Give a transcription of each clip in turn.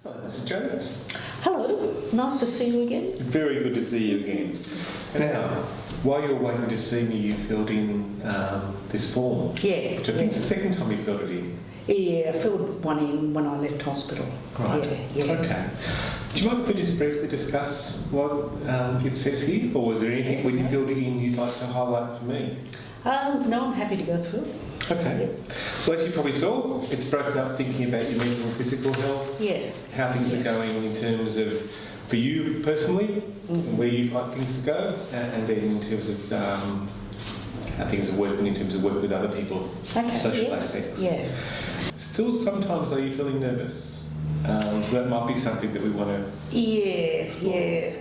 Hello, Mrs. Jones. Hello, nice to see you again. Very good to see you again. Now, while you're waiting to see me, you filled in this form. Yeah. Which I think it's the second time you filled it in. Yeah, I filled one in when I left hospital. Right. Yeah. Okay. Do you mind if we just briefly discuss what it says here, or was there anything when you filled it in you'd like to highlight for me? No, I'm happy to go through it. Okay. Well, as you probably saw, it's broken up thinking about your mental and physical health. Yeah. How things are going in terms of, for you personally, where you'd like things to go, and then in terms of how things are working in terms of work with other people, social aspects. Yeah. Still, sometimes are you feeling nervous? So that might be something that we want to... Yeah.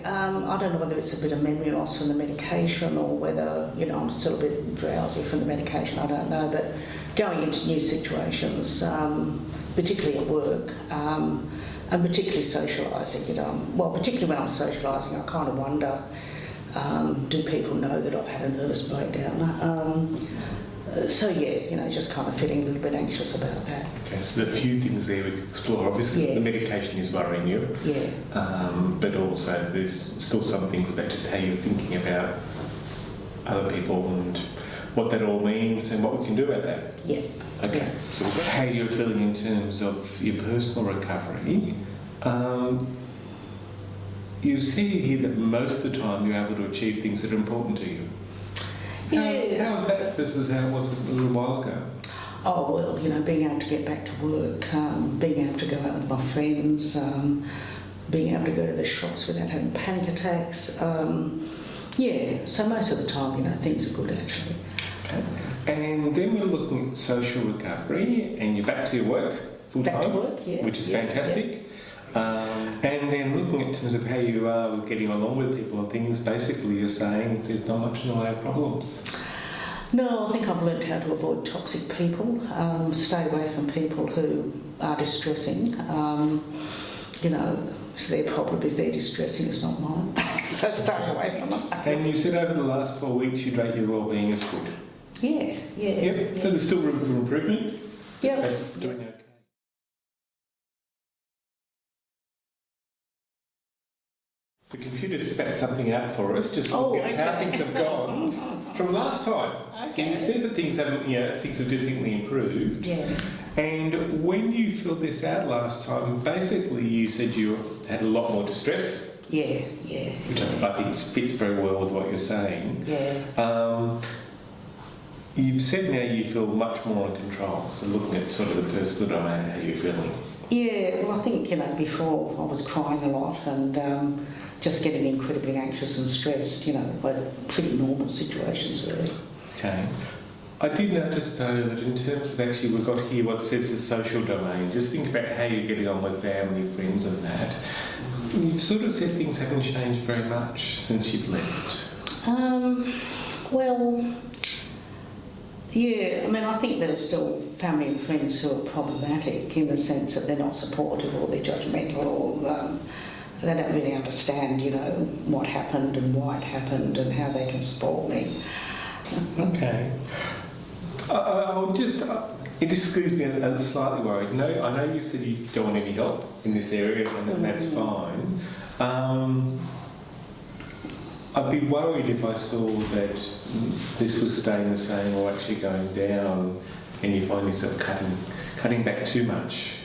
I don't know whether it's a bit of memory loss from the medication or whether, I'm still a bit drowsy from the medication, I don't know. But going into new situations, particularly at work, and particularly socialising, particularly when I'm socialising, I kind of wonder, do people know that I've had a nervous breakdown? Just kind of feeling a little bit anxious about that. Okay, so there are a few things there we could explore. Obviously, the medication is worrying you. Yeah. But also there's still some things about just how you're thinking about other people and what that all means and what we can do about that. Yeah. Okay. Yeah. So how you're feeling in terms of your personal recovery. You see here that most of the time you're able to achieve things that are important to you. Yeah. How is that versus how it was a little while ago? Oh, well, being able to get back to work, being able to go out with my friends, being able to go to the shops without having panic attacks. So most of the time, things are good actually. Okay. And then we're looking at social recovery, and you're back to your work full time, back to work, yeah. Which is fantastic. And then looking in terms of how you are getting along with people and things, basically you're saying there's not much in the way of problems. No, I think I've learned how to avoid toxic people, stay away from people who are distressing. It's their problem if they're distressing, it's not mine. So stay away from them. And you said over the last 4 weeks you'd rate your wellbeing as good. Yeah. Yep. So there's still room for improvement. Yeah. Doing okay. The computer spat something out for us, just look at how things have gone from last time. Okay. So you said that things haven't, things have distinctly improved. Yeah. And when you filled this out last time, basically you said you had a lot more distress. Yeah. Which I think fits very well with what you're saying. Yeah. You've said now you feel much more in control. So looking at sort of the personal domain, how you're feeling. Yeah, well, I think, before I was crying a lot and just getting incredibly anxious and stressed, like pretty normal situations, really. Okay. I did notice, though, that in terms of actually, we've got here what says the social domain. Just think about how you're getting on with family, friends and that. You've sort of said things haven't changed very much since you've left. I think there are still family and friends who are problematic in the sense that they're not supportive or they're judgmental or they don't really understand, what happened and why it happened and how they can support me. Okay. I'll just, it just leaves me slightly worried. No, I know you said you don't want any help in this area and that's fine. I'd be worried if I saw that this was staying the same or actually going down and you find yourself cutting back too much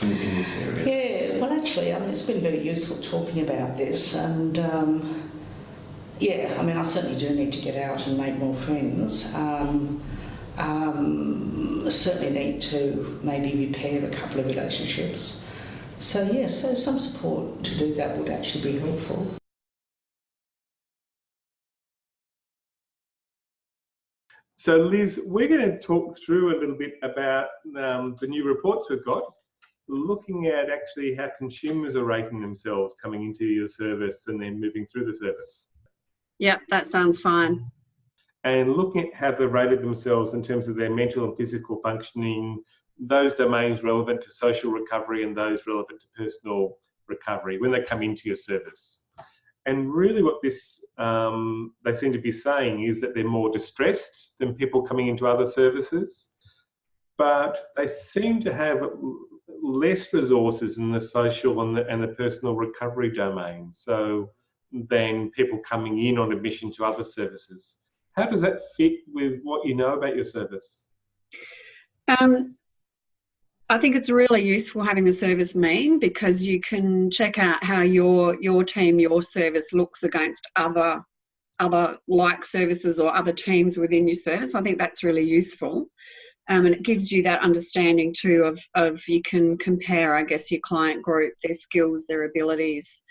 in this area. Yeah, well actually, it's been very useful talking about this and I certainly do need to get out and make more friends. Certainly need to maybe repair a couple of relationships. So some support to do that would actually be helpful. So Liz, we're going to talk through a little bit about the new reports we've got, looking at actually how consumers are rating themselves coming into your service and then moving through the service. Yep, that sounds fine. And looking at how they've rated themselves in terms of their mental and physical functioning, those domains relevant to social recovery and those relevant to personal recovery when they come into your service. And really what this, they seem to be saying is that they're more distressed than people coming into other services, but they seem to have less resources in the social and the personal recovery domain, so than people coming in on admission to other services. How does that fit with what you know about your service? I think it's really useful having a service mean, because you can check out how your team, your service looks against other like services or other teams within your service. I think that's really useful. And it gives you that understanding too of you can compare, I guess, your client group, their skills, their abilities,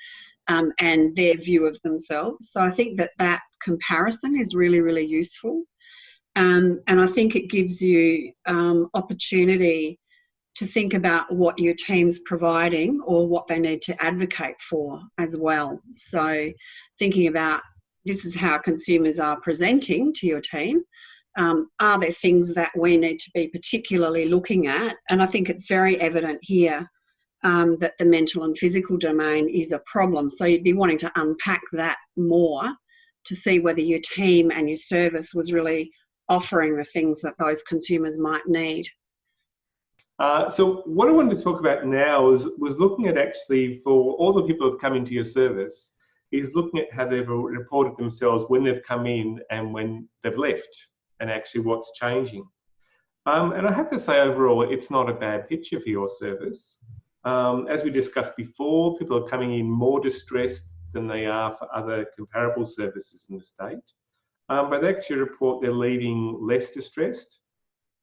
and their view of themselves. So I think that comparison is really, really useful. And I think it gives you opportunity to think about what your team's providing or what they need to advocate for as well. So thinking about, this is how consumers are presenting to your team. Are there things that we need to be particularly looking at? And I think it's very evident here that the mental and physical domain is a problem. So you'd be wanting to unpack that more to see whether your team and your service was really offering the things that those consumers might need. So what I wanted to talk about now was looking at, actually, for all the people who have come into your service, is looking at how they've reported themselves when they've come in and when they've left, and actually what's changing. And I have to say, overall, it's not a bad picture for your service. As we discussed before, people are coming in more distressed than they are for other comparable services in the state. But they actually report they're leaving less distressed.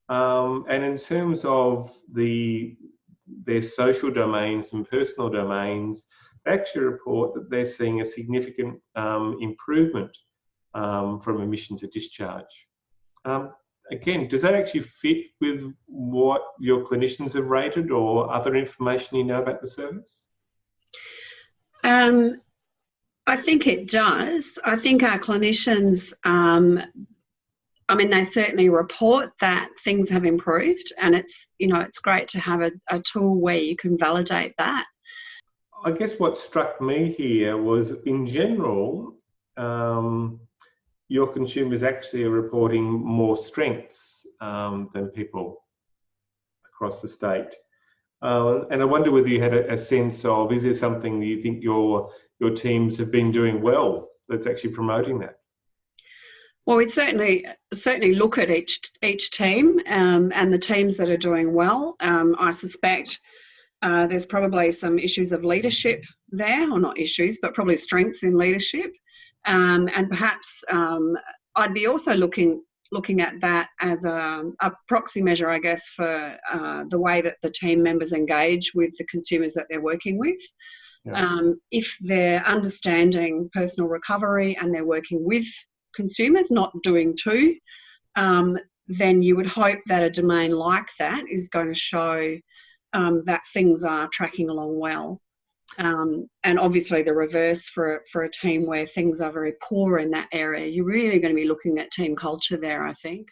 And in terms of their social domains and personal domains, they actually report that they're seeing a significant improvement from admission to discharge. Again, does that actually fit with what your clinicians have rated or other information you know about the service? I think it does. I think our clinicians, they certainly report that things have improved, and it's great to have a tool where you can validate that. I guess what struck me here was, in general, your consumers actually are reporting more strengths than people across the state. And I wonder whether you had a sense of, is there something you think your teams have been doing well that's actually promoting that? Well, we certainly look at each team and the teams that are doing well. I suspect there's probably some issues of leadership there, or not issues, but probably strengths in leadership. And perhaps I'd be also looking at that as a proxy measure, I guess, for the way that the team members engage with the consumers that they're working with. Yeah. If they're understanding personal recovery and they're working with consumers, not doing to, then you would hope that a domain like that is going to show that things are tracking along well. And obviously the reverse for a team where things are very poor in that area, you're really going to be looking at team culture there, I think.